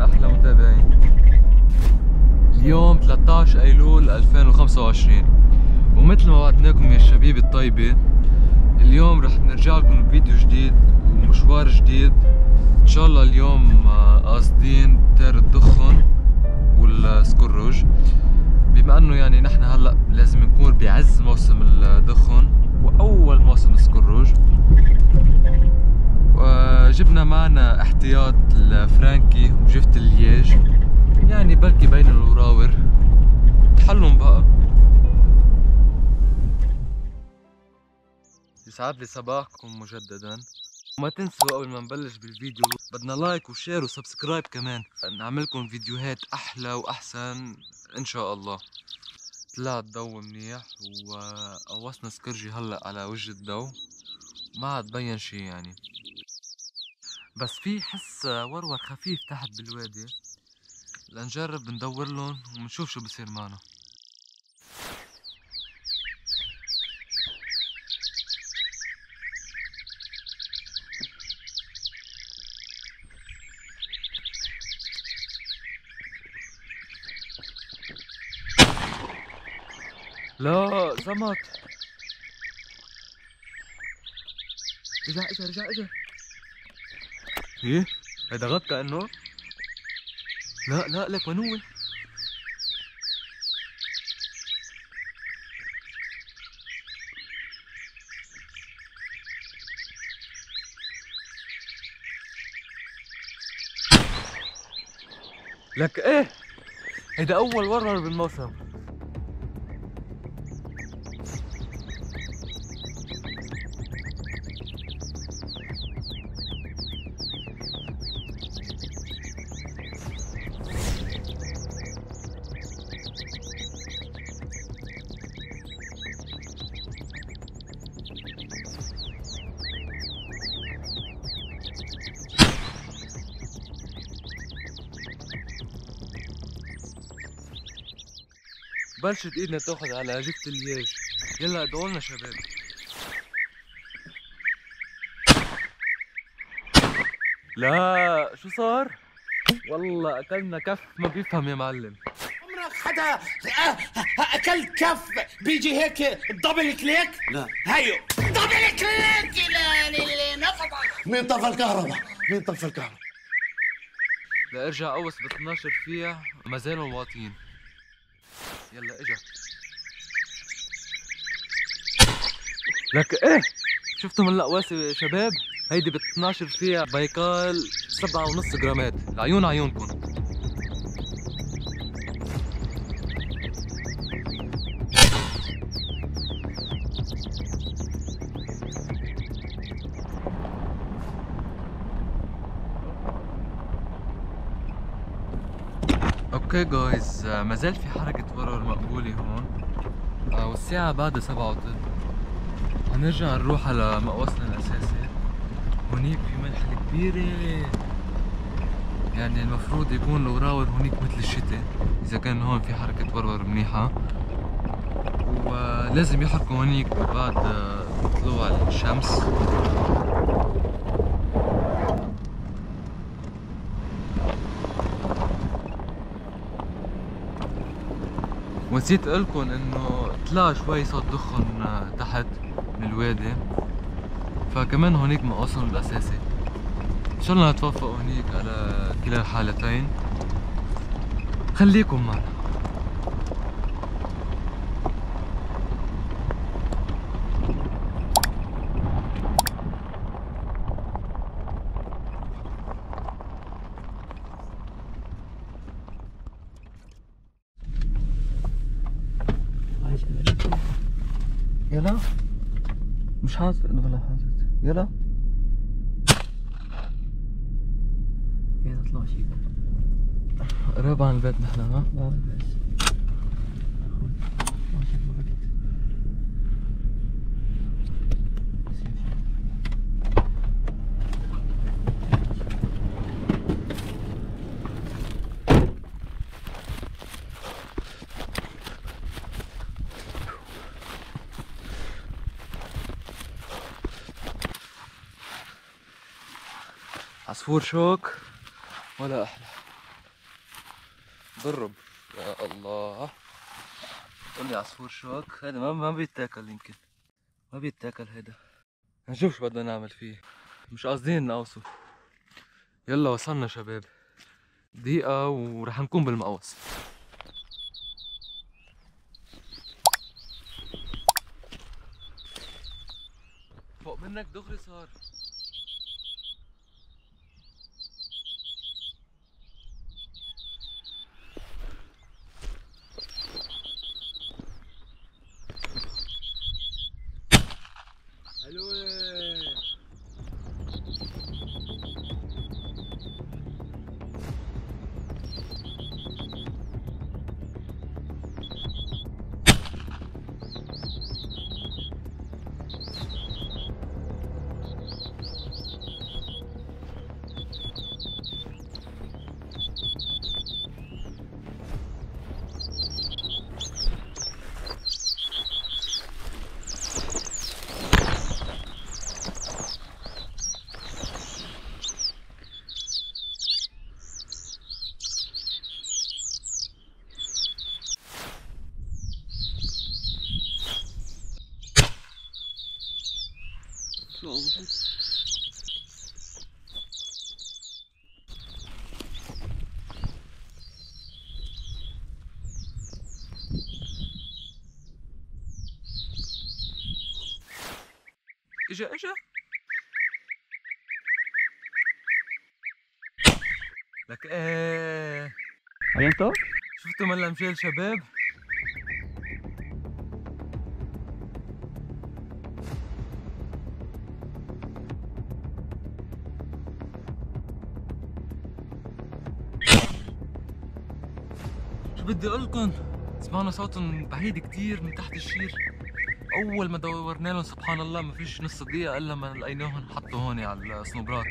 عليكم احلى متابعين. اليوم 13 ايلول 2025 ومثل ما وعدناكم يا الشبيبة الطيبة، اليوم رح نرجع لكم بفيديو جديد ومشوار جديد ان شاء الله. اليوم قاصدين تير الدخن والسكروج، بما انه يعني نحن هلا لازم نكون بعز موسم الدخن واول موسم السكروج، وجبنا معنا احتياط الفرانكي وجفت اللياج، يعني بلكي بين الوراور تحلهم بقى. يسعد لي صباحكم مجددا، وما تنسوا قبل ما نبلش بالفيديو بدنا لايك وشير وسبسكرايب كمان، نعملكم فيديوهات احلى واحسن ان شاء الله. طلع الضو منيح وقوصنا سكرجي هلا على وجه الضو، ما عاد بين شي يعني، بس في حس ورور خفيف تحت بالوادي، لنجرب ندور لهم ونشوف شو بصير معنا. لا سمك، اجا ايه هيدا غط كأنه. لا لك وين هو؟ لك ايه هيدا اول ورور بالموسم. بلشت ايدنا تاخذ على جفت الياج، يلا ادعولنا شباب. لا شو صار؟ والله اكلنا كف ما بيفهم يا معلم. عمرك حدا اكل كف بيجي هيك دبل كليك؟ لا هيو دبل كليك. لا نفضل. مين طفى الكهرباء؟ مين طفى الكهرباء؟ لا ارجع قوس ب 12 فيها ما زالوا واطيين. يلا اجا. لك ايه شفتم الأقواس يا شباب؟ هيدي ب 12 فيها بايكال 7.5 جرامات، العيون عيونكم. اوكي جايز، ما زال في حركة ورور مقبولة هون، والساعة بعد 7:15. هنرجع نروح على مقوسنا الأساسي. هونيك في ملحة كبيرة، يعني المفروض يكون الوراور هونيك مثل الشتاء إذا كان هون في حركة ورور منيحة، ولازم يحركوا هونيك بعد طلوع الشمس. ونسيت اقولكن انه طلع شوي صوت دخن تحت من الوادي، فكمان هونيك مقوسهم الاساسي. ان شاء الله نتوفقوا هونيك على كلا الحالتين. خليكم معنا. يلا مش حاسس ولا حاسس. يلا اطلع شيء قريب عن البيت نحن. ها بس عصفور شوك ولا احلى. ضرب. يا الله. قول لي عصفور شوك هذا ما بيتاكل، يمكن ما بيتاكل هذا. هنشوف شو بدنا نعمل فيه، مش قاصدين نقوصه. يلا وصلنا شباب، دقيقة ورح نكون بالمقوص. فوق منك دغري صار. حلوة. شو اجا لك ايه. عينته؟ شفتوا ملا مشيل شباب؟ شو بدي اقولكن، سمعنا صوتهم بعيد كتير من تحت الشير. اول ما دورنا لهم سبحان الله ما فيش نص دقيقة الا ما لقيناهم حطوا هون على الصنوبرات.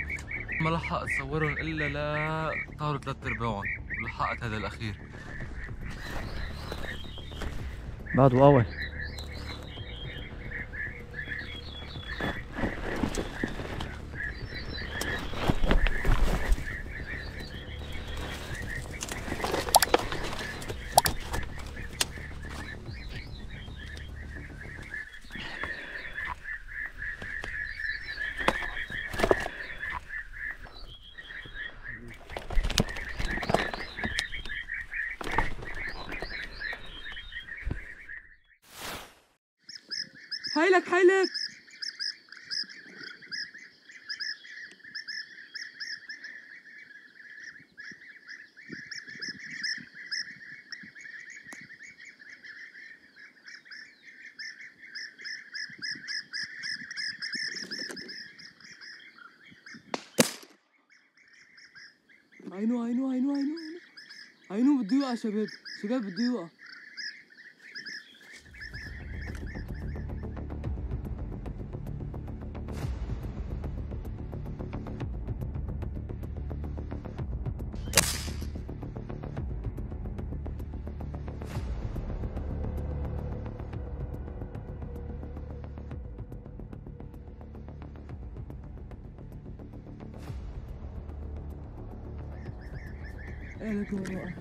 ما لحق اصورهم الا لا طاروا 3/4 ولحقت هذا الاخير. بعده قوي. حيلك حيلك. عينو بده يوقع شباب بده يوقع. ايه لك وقع.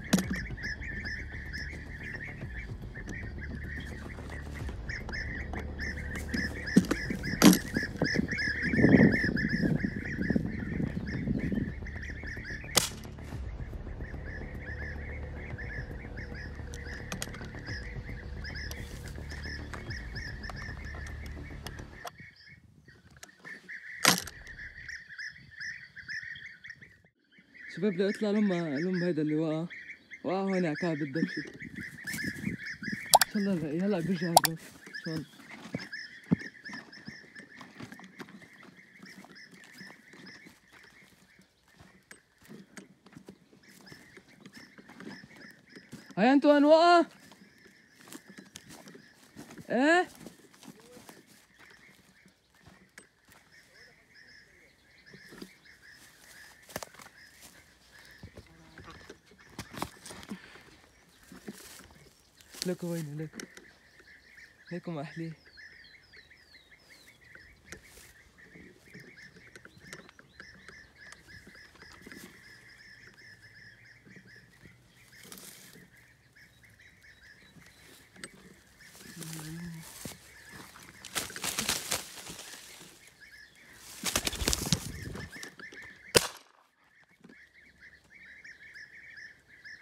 شباب بدي اطلع لهم هيدا اللي وقع هون على كعب الدبشه. ان شاء الله نلاقيه هلا بيرجع الرف ان شاء الله. هيا انتو وين وقع؟ ايه؟ لكو وين ليكو ما احليه.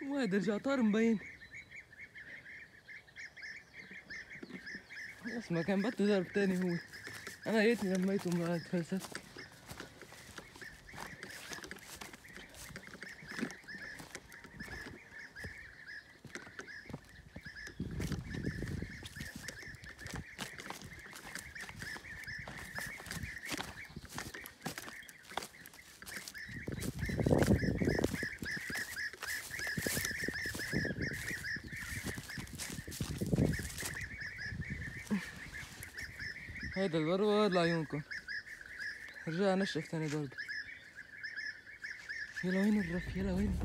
وهذا رجع طار مبين. خلص ما كان بده ضرب تاني هو. انا ريتني لميته ما تفلسف. هيدا الضربة لعيونكم. رجع نشف تاني ضربة. يلا وين الرف؟ يلا وين؟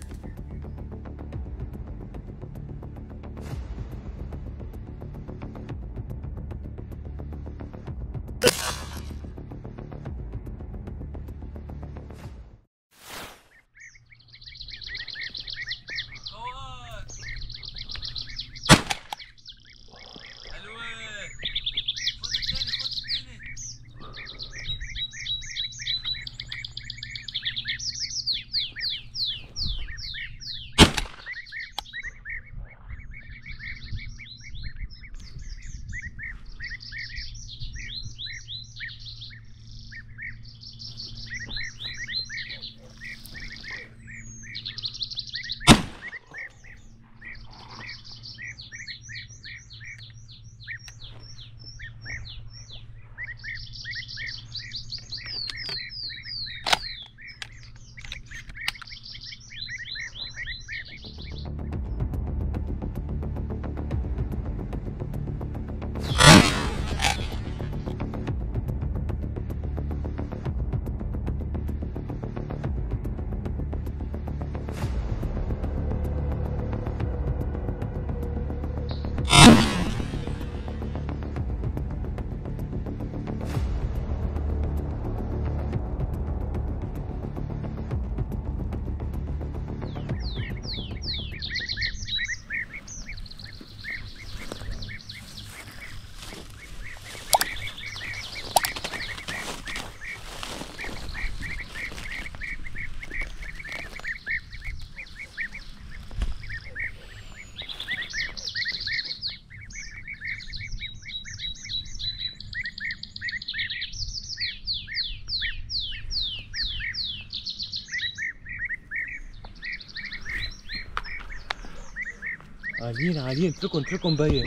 عاليين عاليين، اتركن مبين.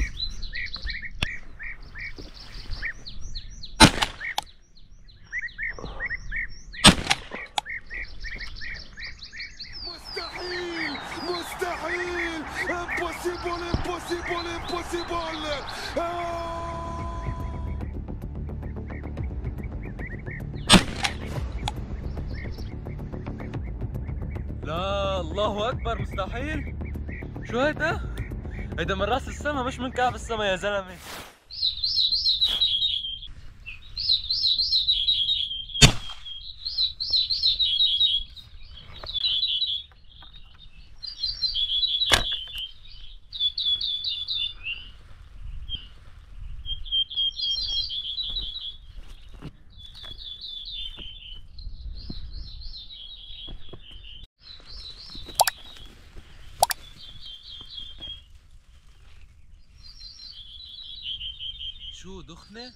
مستحيل مستحيل، امبوسيبل امبوسيبل امبوسيبل. لا الله اكبر، مستحيل. شو هيدا؟ هيدا من راس السما مش من كعب السما يا زلمه. شو دخنة؟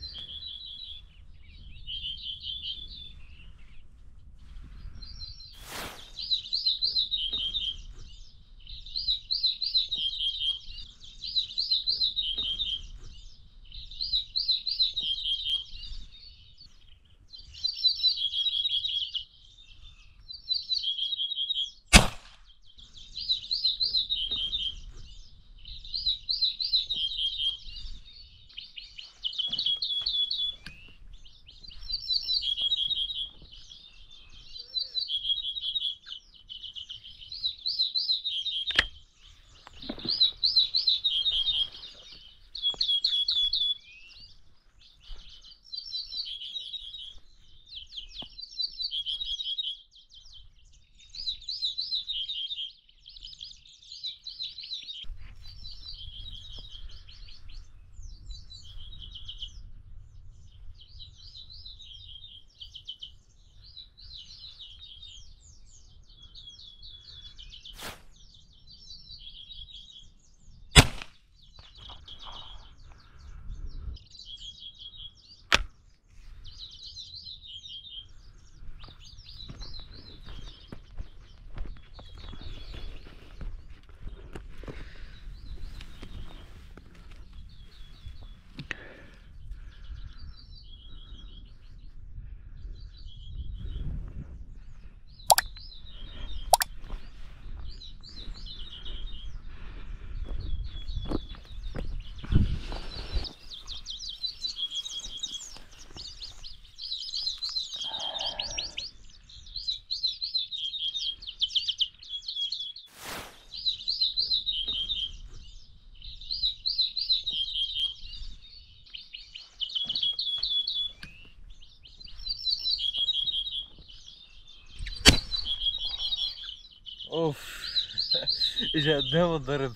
اجا قدام الضرب.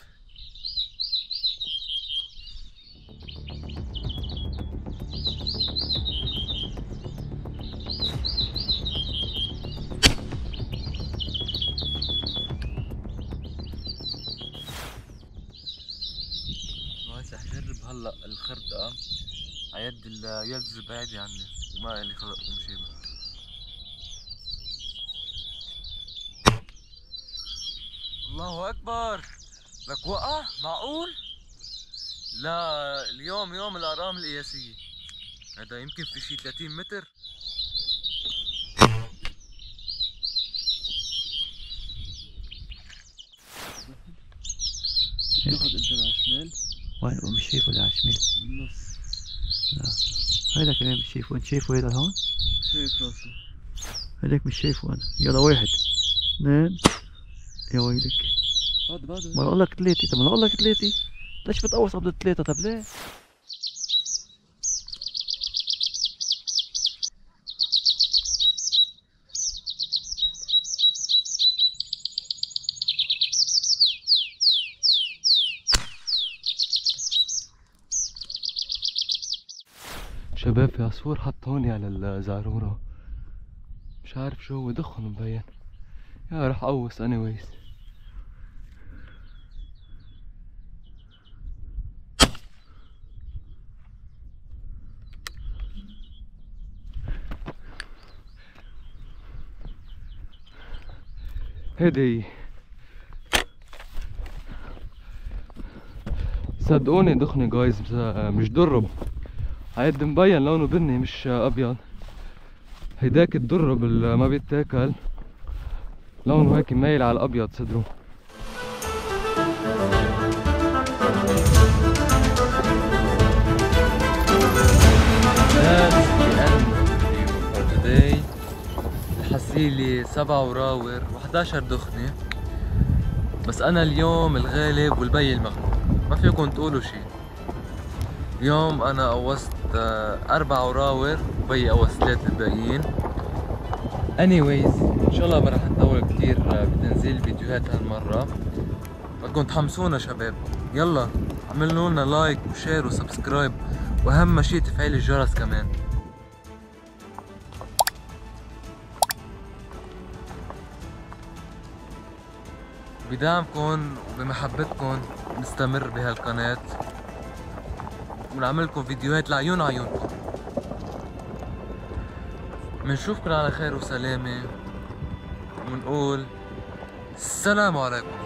بس رح جرب هلا الخردقة عيد اليلز البعيدة عني وما إلي خلق مشيبة. الله أكبر، لك وقع معقول؟ لا اليوم يوم الأرقام القياسية، هذا يمكن في شي 30 متر. تاخد انت على الشمال؟ وين مش شايفه اللي على الشمال؟ بالنص. لا هيدا كمان مش شايفه، انت شايفه هيدا هون؟ شايف راسي. هيداك مش شايفه انا. يلا 1 2 يا ويلك. بعد ما اقول لك 3. طب ما اقول لك 3 ليش بتقوص قبل 3؟ طب ليه؟ شباب في عصفور حط هون على الزعرورة، مش عارف شو هو، دخن مبين. يا رح قوص anyways. هيدي صدقوني دخني جايز، مش درب. هيدا مبين لونه بني مش ابيض. هيداك الدرب اللي ما بيتاكل لونه هيك مايل على الابيض صدره. الحصيلة 7 وراور و11 دخنة، بس انا اليوم الغالب والبي المغلوب، ما فيكم تقولوا شي. اليوم انا قوصت 4 وراور وبي قوص 3 الباقيين. anyways ان شاء الله ما رح نطول كتير بتنزيل الفيديوهات هالمرة، بدكم تحمسونا شباب. يلا اعملوا لنا لايك وشير وسبسكرايب، واهم شي تفعيل الجرس كمان. بدعمكم وبمحبتكم نستمر بهالقناة ونعملكم فيديوهات لعيون عيونكم. منشوفكم على خير وسلامة ونقول السلام عليكم.